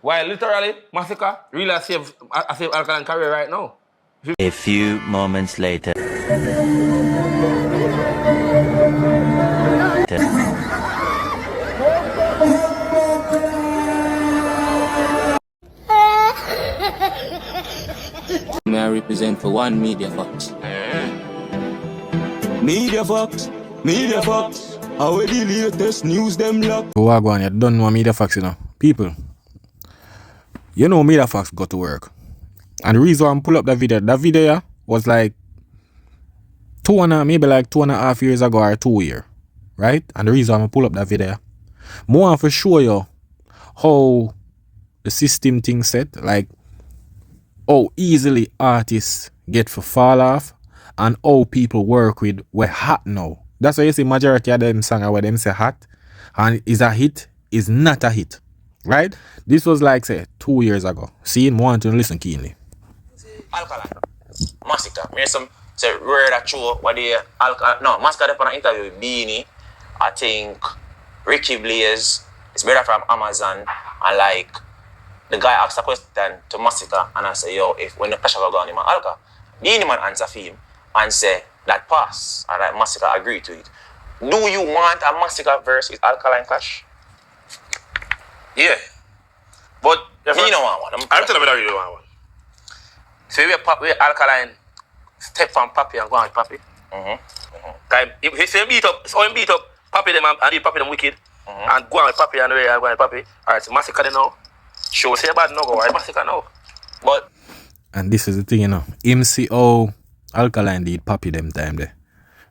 While literally, Masicka really save Alkaline career right now. A few moments later. May I represent for one Media Fox? Media Fox, Media Fox. How the latest news them lock? Wagwan, you don't know Media Fox, you know. People, you know Media Fox got to work. And the reason why I pull up that video was like maybe like 2.5 years ago or 2 years. Right? And the reason why I pull up that video, more for show you how the system thing set, like how easily artists get for fall off and how people work with we're hot now. That's why you see majority of them songs where them say hot and is a hit, is not a hit. Right? This was like say 2 years ago. See, more want to listen keenly. Alkaline, Masicka. Me some say rare that show what the Masicka did an interview with Beanie. I think Ricky Blaze is better from Amazon, and like the guy asked a question to Masicka and I say, yo, if when the pressure go on him, Alka, Beanie man answer for him and say that pass, and like Masicka agree to it. Do you want a Masicka versus Alkaline clash? Yeah. But Me no want one. I'll tell you that you don't want one. So we Alkaline step from Papi and go on with Papi. Time if he beat up, so him beat up Papi them and he Papi them wicked. And go on with Papi and the way I go on with Papi. Alright, so Masicka then now. Show say bad no go, right? Masicka now. But And this is the thing, you know. MCO Alkaline did Papi them time there.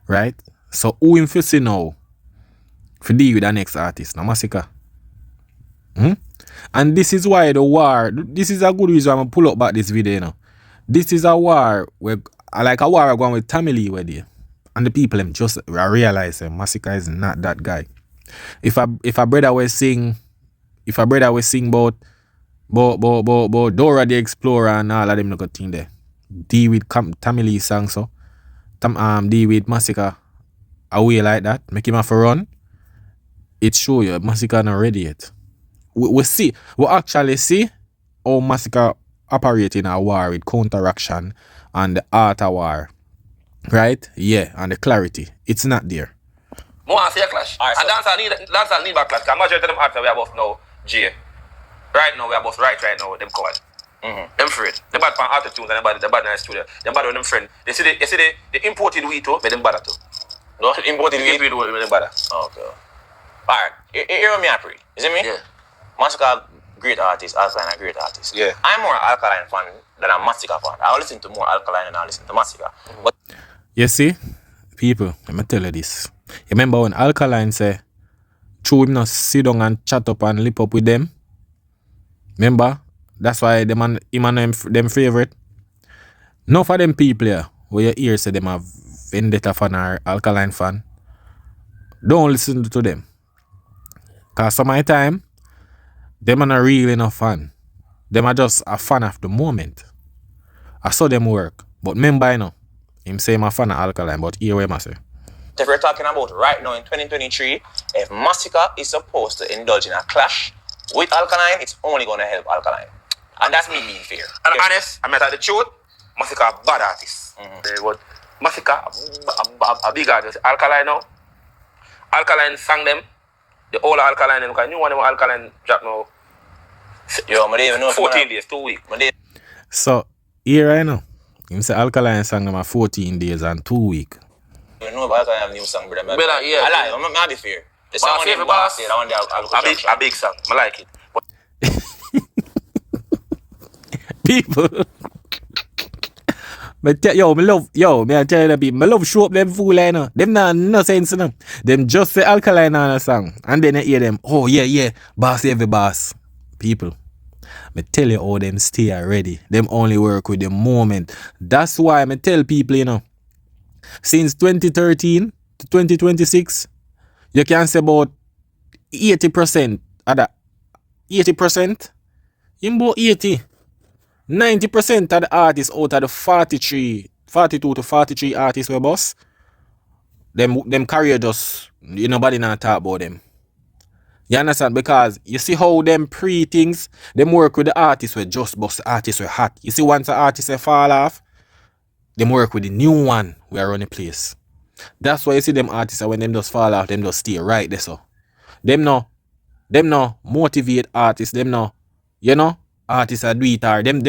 Right? So who him for see now? For deal with the next artist, now Masicka. And this is why the war, this is a good reason I'm pull up back this video, you know. This is a war where like a war going with Tommy Lee with you. And the people them just realize that Masicka is not that guy. If a brother was sing about Dora the Explorer and all of them look thing there. Deal with Tommy Lee song so. Deal with Masicka a way like that, make him have a run. It show you Masicka not ready yet. We actually see how Masicka operate in a war with counteraction and the art of war. Right? Yeah, and the clarity. It's not there. more see a clash. Right, and dancehall need back clash. Because majority of them actors we are both now J. Right now we are both right now them covered. Them afraid. They bad for attitude and they bad in the studio. They bad with them friend. They see the imported wheat too, but them bad too. No, imported wheat. With them bad. Okay. Alright, hear me happy. Is it me? Yeah. Masicka, great artist, Alkaline, a great artist. Yeah. I'm more Alkaline fan than a Masicka fan. I'll listen to more Alkaline than I'll listen to Masicka. But You see, people, let me tell you this. You remember when Alkaline say, true him not sit down and chat up and lip up with them? Remember? That's why him and them favorite. None for them people here, where you hear say them a Vendetta fan or Alkaline fan, don't listen to them. Because some of the time, them are not really no fan. Them are just a fan of the moment. I saw them work. But remember, you know, him say I'm a fan of Alkaline, but here what I say. if we're talking about right now in 2023, if Masicka is supposed to indulge in a clash with Alkaline, it's only going to help Alkaline. And that's me being fair. And honest, I met at the truth, Masicka a bad artist. But Masicka a big artist. Alkaline now. Alkaline sang them. The old Alkaline them, because new one of Alkaline drop now. Yo, I don't even know. 14 days, 2 weeks. So, here I know. Him say Alkaline sang them 14 days and 2 weeks. I don't know if Alkaline have new song, brother. Better, yeah. I lie, I'm be fair. The song on Boss said, I want a big song. I like it. But People. Me I tell you the people, I love show up them fool I know. Them not no sense in them. Them just say Alkaline on a song. And then you hear them, oh yeah, boss every boss. People, me tell you how them stay ready. Them only work with the moment. That's why me tell people, you know, since 2013 to 2026, you can say about 80% of that. 80%? In about 80. 90% of the artists out of the 42 to 43 artists we boss, them career just, nobody not talk about them. You understand? Because you see how them pre-things, them work with the artists where just bust the artists were hot. You see once the artists fall off, them work with the new one we are on the place. That's why you see them artists when them just fall off, them just stay right there so. Them no motivate artists, them no, you know, artists are do it or them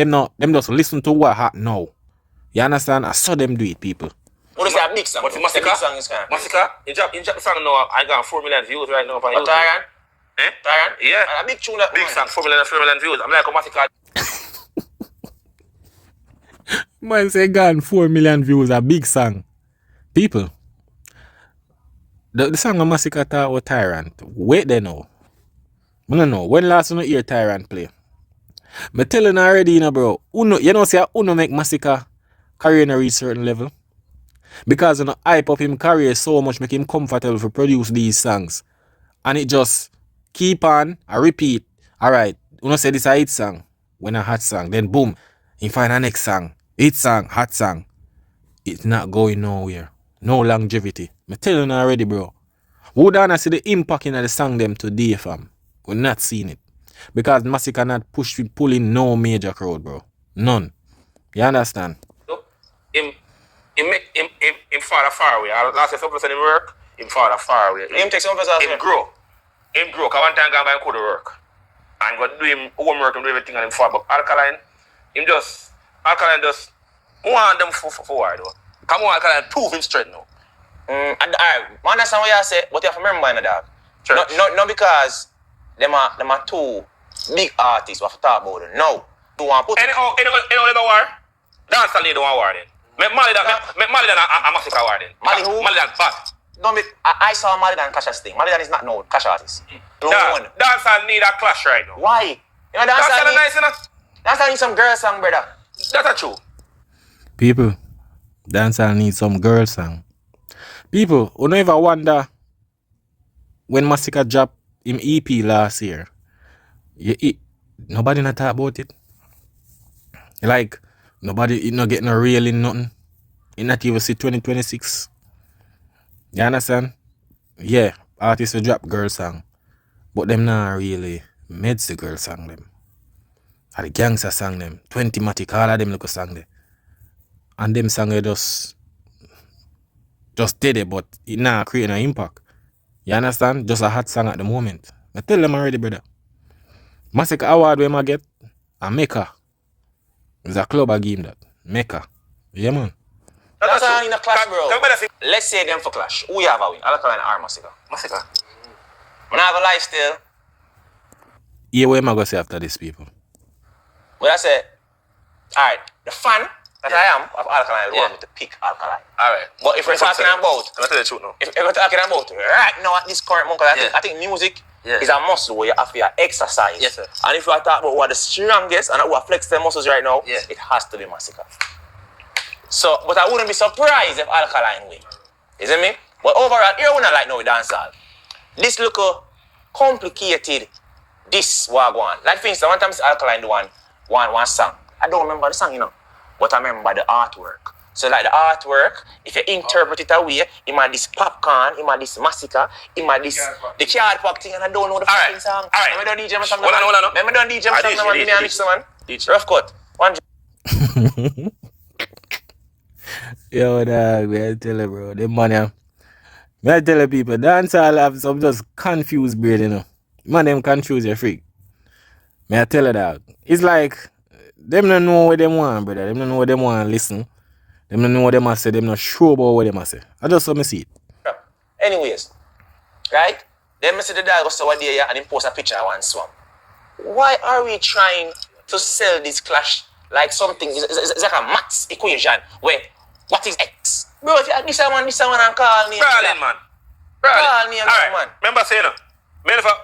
just listen to what hot now. You understand? I saw them do it, people. What is that big song? What's the What's the Masicka? big song is kind of Masicka, you drop the song now, I got 4 million views right now. But Tyron? Eh? Tyron? Yeah. And a big tune that Big song, 4 million views. I'm like a Masicka. Man say gone 4 million views, a big song. People, the song of Masicka talk with Tyrant. Wait there now. I don't know. When last you hear Tyrant play? Me telling already, you know, bro. You know, say Uno make Masicka career in a reach certain level. Because you know, hype up him career so much, make him comfortable to produce these songs. And it just keep on, I repeat. Alright, Uno say this a hit song. When a hot song, then boom, he find a next song. Hit song, hot song. It's not going nowhere. No longevity. Me telling you already, bro. Who don't see the impact in the song them today, fam? We're not seeing it. Because Masicka not pulling no major crowd, bro. None. You understand? Him far away. Last time some him work, him far away. Him take some of us Him grow. Cause one time guy could work. And go do him homework and do everything and him far. But Alkaline just want them forward though. Come on, Alkaline prove him straight now. Alright, I understand what you say, but you have to remember in the dog. Church. No because them are two big artists we have to talk about them. No. You want to put Any war? Dancehall need one war then. Make Mali than a Masicka war then. Mali who? Mali than bad. Don't be, I saw Malidan Clash thing. Malidan is not known Clash artist. Dancehall need a clash right now. Why? You know Dancehall nice enough. Dancehall need some girl song, brother. That's true. People, dancehall need some girl song. People, who never wonder when Masicka dropped him EP last year, nobody not talk about it. Like, nobody not getting no real in nothing. It not even see 2026. You understand? Yeah, artists will drop girl song, but them not really meds the girl song them. Or the gangster song them, 20matic, all of them look a song there. And them song they just did it, but it not creating an impact. You understand? Just a hot song at the moment. I tell them already, brother. Masicka award where I get a Mecca. It's a club I give him that. Mecca. Yeah, man. That's all in a clash, bro. Let's say them for clash. Who you have a win? Alkaline or Masicka? Masicka. When I have a life still. Yeah, what am I going to say after this, people? Well, I say, alright, the fan that I am of Alkaline want me to pick Alkaline. Alright. But if we're talking about, Can I tell you the truth now? if we're talking about right now at this current moment, I think music is a muscle where you have to exercise. Yes, sir. And if you are talking about what the strongest and who are flex their muscles right now, Yeah. it has to be Masicka. So, but I wouldn't be surprised if Alkaline win. You see me? But overall, here we not like no dancehall. This look complicated. This wagwan. Like for instance, one time Alkaline do one song. I don't remember the song, you know, but I remember the artwork. So like the artwork, if you interpret it away, it might this popcorn, it might this Masicka, it might this the card pack thing, and I don't know the fucking song. Alright. Remember don't DJ my song. Hold on. Remember don't DJ my song, man. Give me a mix, man. DJ. Rough cut. One. Yo, dog, man, I tell you, bro. Them money, I tell you, people, dancehall have some just confused brain, you know. Man, them confuse your freak. May I tell you, dog. It's like, them don't know what they want, brother. Them don't know what they want to listen. Them don't know what they must say. Them not sure about what they must say. I just saw me see it. Anyways, right? Then I see the dog was over there and he post a picture of one swamp. Why are we trying to sell this clash like something? It's like a maths equation where what is X? Bro, if you add this one and call me. Brawling, man. Call me, Alright. man. Remember saying that?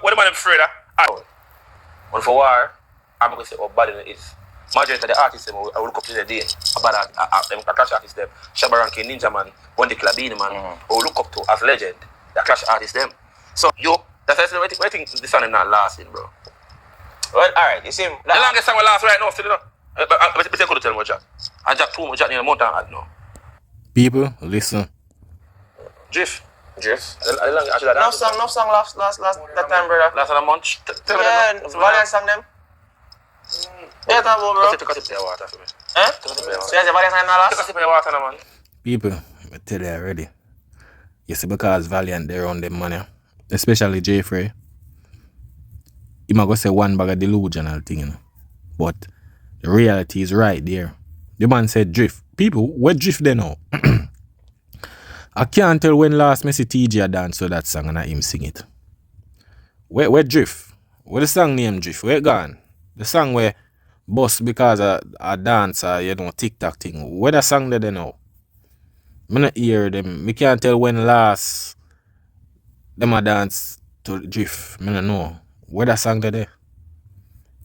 What am I afraid of? Alright. When for war, I'm going to say how bad it is. Majority of the artists, I will look up to the day. About the clash artists, them. Shabaranki, Ninja Man, Wendy Clabini, man. I will look up to as legend. The clash artists, them. So, that's why I think the song is not lasting, bro. Well, alright, you see him. The longest song will last right now, still, you know. But I could tell you what Jack. I Jack 2 Jack in a month and no. People, listen. Drift. Drift. Enough song last that time, brother. Last of the month. Yeah, Valiant song them. Yeah, that bro. Take a sip of water for me. Huh? So you Valiant song last? Take a sip of water, man. People, I tell you already. You see, because Valiant, they run them money. Especially Jeffrey. He might go say one bag of delusional thing, you know. But the reality is right there. The man said drift. People, what drift they know? I can't tell when last me see TJ dance to that song and I him sing it. Where drift? Where the song name drift? Where it gone? The song where bust because of a dance or you know TikTok thing. Where the song they know? Me not hear them. Me can't tell when last them a dance to drift. Me not know. Where the song they there?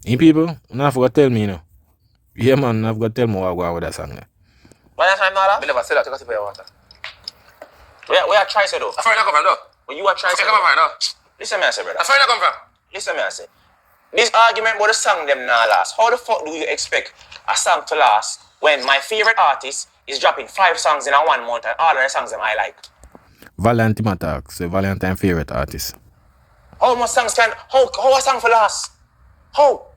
You people, you have to tell me, you know. Yeah, man, you have to tell me what go on with that song there. Valiant song last? Me never said that. Take a sip of water. Where I try to though? That's where I come from, though. When you are trying to Come from, though. listen me I say, brother. That's where I come from. Listen me I say. This argument about the song them now last. How the fuck do you expect a song to last when my favorite artist is dropping 5 songs in a 1 month and all of the songs them I like? Valentine attack, say Valentine favorite artist. How much songs can how a song for last? How?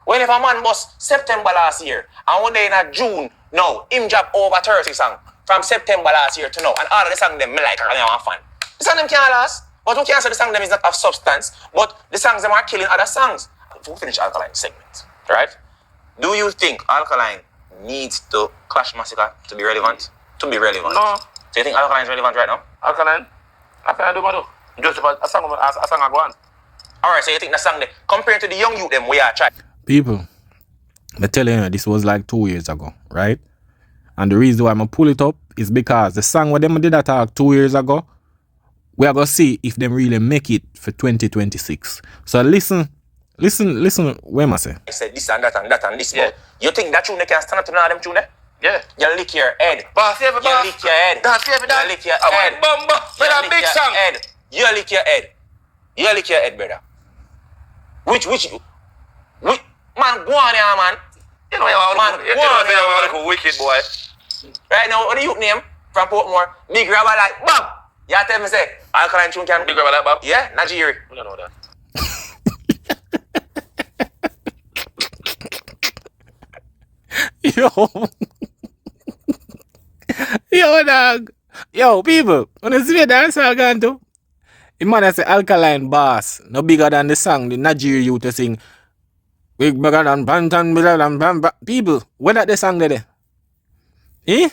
When if a man was September last year and one day in a June now him drop over 30 songs from September last year to now and all of the songs them me like and I'm a fan. The song them can't last. But we can't say the song them is not of substance, but the songs them are killing other songs. We'll finish Alkaline segment, right? Do you think Alkaline needs to clash Masicka to be relevant? To be relevant? No. So you think Alkaline is relevant right now? Alkaline? I can't do my do. Just a song I go on. Alright, so you think the song there, compared to the young youth them we are trying? People, I tell you, this was like 2 years ago, right? And the reason why I'm pull it up is because the song what them did attack 2 years ago, we are going to see if them really make it for 2026. So listen, what am I say? I said this and that and that and this. Yeah. You think that tune they can stand up to none of them tune there? Yeah. You lick your head. Boss, every You lick your head. That's every You lick your I head. want bumbo. With a big song. Head. You lick your head. You lick your head, brother. Which man, go on here, man. You know you want wicked boy. Right now, what do you name from Portmore? Big Grabber like, bam! You tell me say, Alkaline tune can... Big Grabber like Bob? Yeah, Najiri. We don't know that. Yo, dog. Yo, people, when you see the dance I gone to, the man say Alkaline bass, no bigger than the song, the Nigeria youth to sing. Big bigger than Bantan, bigger than Bamba. People, where that the song there? Eh?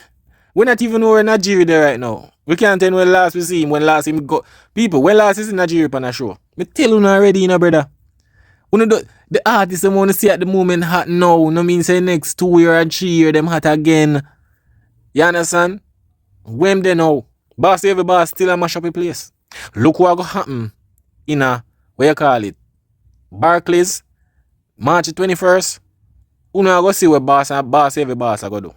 We not even know where Nigeria there right now. We can't tell when last we see him, when last him go. People, when last is in Nigeria on a show. Me tell you already, you know, brother. The artists them want to see at the moment hot now. No mean say next 2 year and 3 year them hot again. You understand? When they know, boss every boss still a mash up a place. Look what go happen in a, what you call it, Barclays, March 21st. You know go see what boss every boss I go do.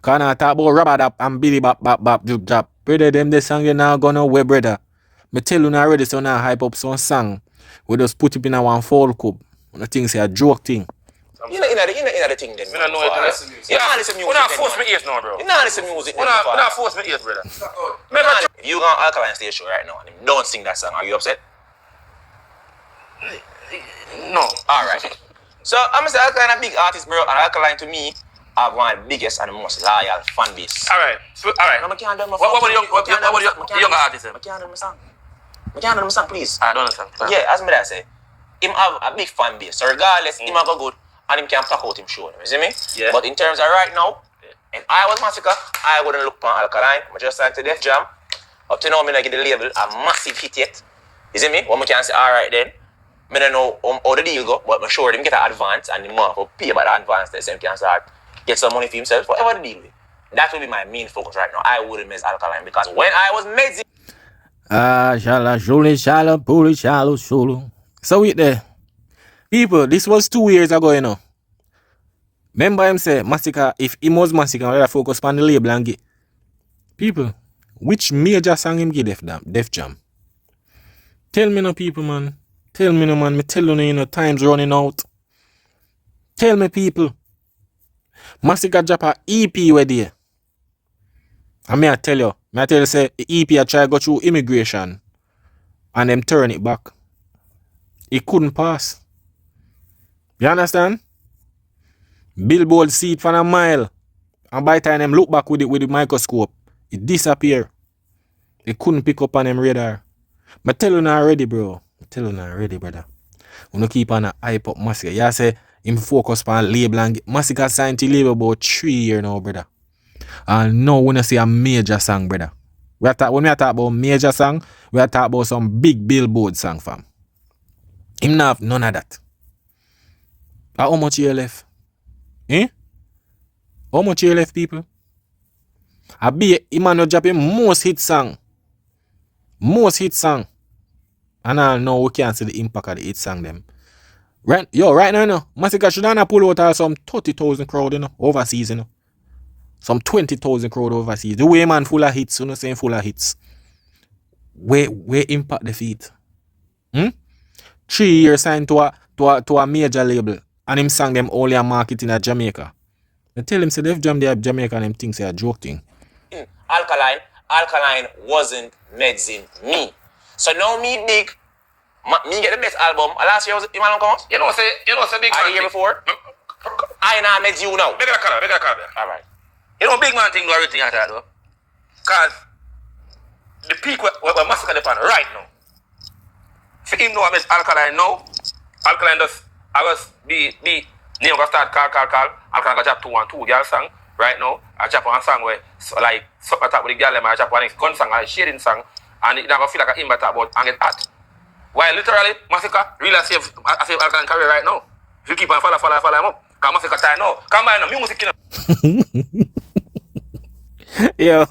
Cause I talk about rubber dap and billy bap drop drop. Brother them this song you now gonna wear brother. Me tell you already so now hype up some song. We just put it in a one fall cup. The thing say a joke thing. You know the thing then. You don't know it. You don't listen music. You don't force me ears now, bro. You don't listen music. You don't force me ears, brother. If you go on Alkaline stage show right now and him don't sing that song, are you upset? No. Alright. So I'm gonna say Alkaline a big artist, bro, and Alkaline to me have one of the biggest and the most loyal fan base. Alright. Alright. No, I can't do my What about the younger artists? I can't do my song. I can't do my song, please. I don't understand. Yeah, as me that say, him have a big fan base. So regardless, him have a good and him can talk out him show. You see me? Yeah. But in terms of right now, if I was Masicka, I wouldn't look for Alkaline. I just like to Def Jam. Up to now, I give the label a massive hit yet. You see me? What I can say, alright then. I don't know how the deal go, but I'm sure him get an advance and him want to pay about the advance that him can start get some money for himself, whatever the deal with. That will be my main focus right now. I wouldn't miss Alkaline because when I was made Shala, shuli, shala, puli, shallow, shulu. So with there. People, this was 2 years ago, you know. Remember him say, Masicka, if he was Masicka, I'd focus on the label and get. People, which major song him give Def Jam? Tell me no people, man. Tell me no, man. Me tell you know, time's running out. Tell me, people. Masicka drop a EP where there. I may I tell you, I tell you, say, the EP a try go through immigration and them turn it back. It couldn't pass. You understand? Billboard see it for a mile. And by the time them look back with the microscope, it disappear. They couldn't pick up on them radar. But tell you now already, bro. Tell you now already, brother. We no keep on a hype up Masicka. You say him focus on label and Masicka signed to label about 3 years now, brother. And now we no see a major song, brother. When we talk about major song, we are talking about some big billboard song, fam. Him not have none of that. How much you left? Eh? How much you left, people? I be him no drop him most hit song. Most hit song. And I know we can't see the impact of the hit song them. Right now, no. Masicka should not pull out some 30,000 crowd, you know, overseas, you know. Some 20,000 crowd overseas. The way man full of hits, you know, saying full of hits. Where impact the feet? 3 years signed to a major label. And him sang them only a market in Jamaica. I tell him, say, they've jammed their Jamaica and them things say a joke thing. Alkaline wasn't medzing me. So now me big, me get the best album. Last year was Iman Comes. You know, say big man. The year before. I not meds you now. Big color. Alright. You know, big man thing do everything like that, though. Because the peak where Masicka depend right now. For him know I miss Alkaline now. Alkaline does, I was be name go start call. Alkaline go drop 2 and 2 girl song right now. I drop one song where so like suck attack with the girl, I drop one gun song or shading song, and it never feel like an impact about and get hot. While literally Masicka really save Alkaline career right now. If you keep on follow him up, because Masicka time now. Come by now, music Yo,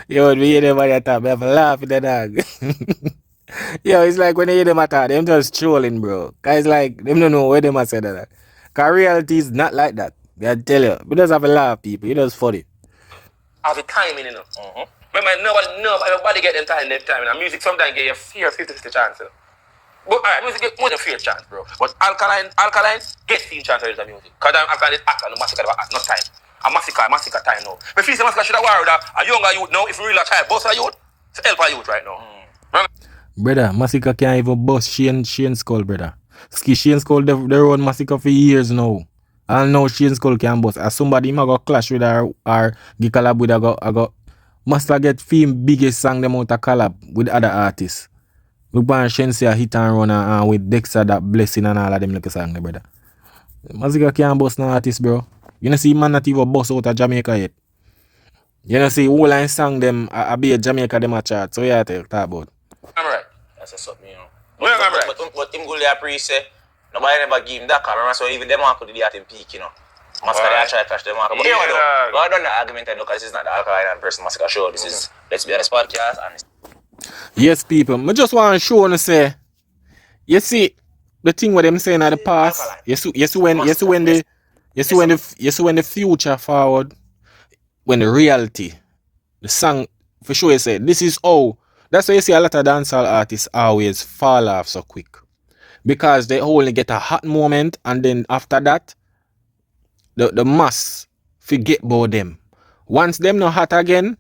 when we hear them at that, we have a laugh in the dog. Yo, it's like when they hear them attack, them just trolling, bro. Guys, like, them don't know where them are saying that. Because reality is not like that. I tell you, we just have a laugh, people. It just funny. have a timing, you know. Remember, everybody get them time. And music sometimes get you 50-50 chance. But alright, music get more than fair chance, bro. But Alkaline gets the chance of the music. Because Alkaline is act and Masicka never act, not time. And Masicka time now. But if you say Masicka should have worried that a younger youth now, if you really a child, boss a youth, it's help a youth right now. Brother, Masicka can't even bust Shane Skull, brother. Shane Skull, they run Masicka for years now. And now Shane Skull can bust. As somebody might go clash with her or get collab with her, Masicka get film biggest song them out of collab with other artists. Look at Shane say a hit and run and with Dexter, that blessing and all of them like a song, brother. Masicka can't bust no artist, bro. You know see man not even bust out of Jamaica yet. You know see whole line song them a be a Jamaica them a chart. So yeah, talk about. I'm right. That's a something, you know. I'm right. But him go there pre say nobody never give him that camera, so even them one could do that in peak, you know. Masicka they try to catch them market. But you know what though? I don't know the argument because this is not the Alkaline person Masicka show. This is Let's Be Honest podcast and yes, people. I just want to show and say, you see the thing what them saying at the past. You see when the future forward, when the reality, the song for sure you say this is all. That's why you see a lot of dancehall artists always fall off so quick. Because they only get a hot moment and then after that, the mass forget about them. Once them not hot again,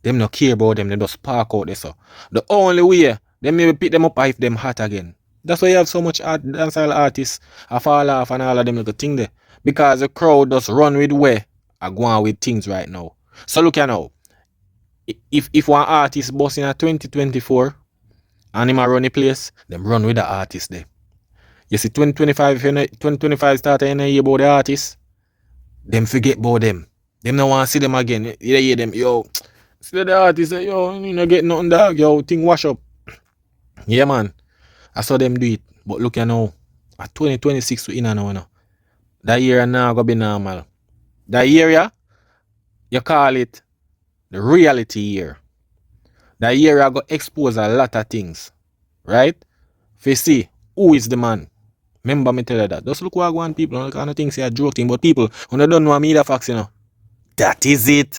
them not care about them, they just spark out there. So the only way they maybe pick them up if them hot again. That's why you have so much dancehall artists a fall off and all of them little thing there. Because the crowd just run with where I go on with things right now. So look here now. If one artist boss in a 2024 and him a run a place, them run with the artist there. You see 2025 2025 start in a year about the artist, them forget about them. Them no want to see them again. You hear them, yo, see the artist say, yo, you not get nothing dog, yo, thing wash up. Yeah man. I saw them do it. But look here now. At 2026 we in now, you know. That year now gonna be normal. That year, yeah, you call it the reality year. That year I go expose a lot of things. Right? If you see who is the man. Remember me tell you that. Just look what I want people. I don't think say a joke thing, but people when they don't know me the facts, you know. That is it.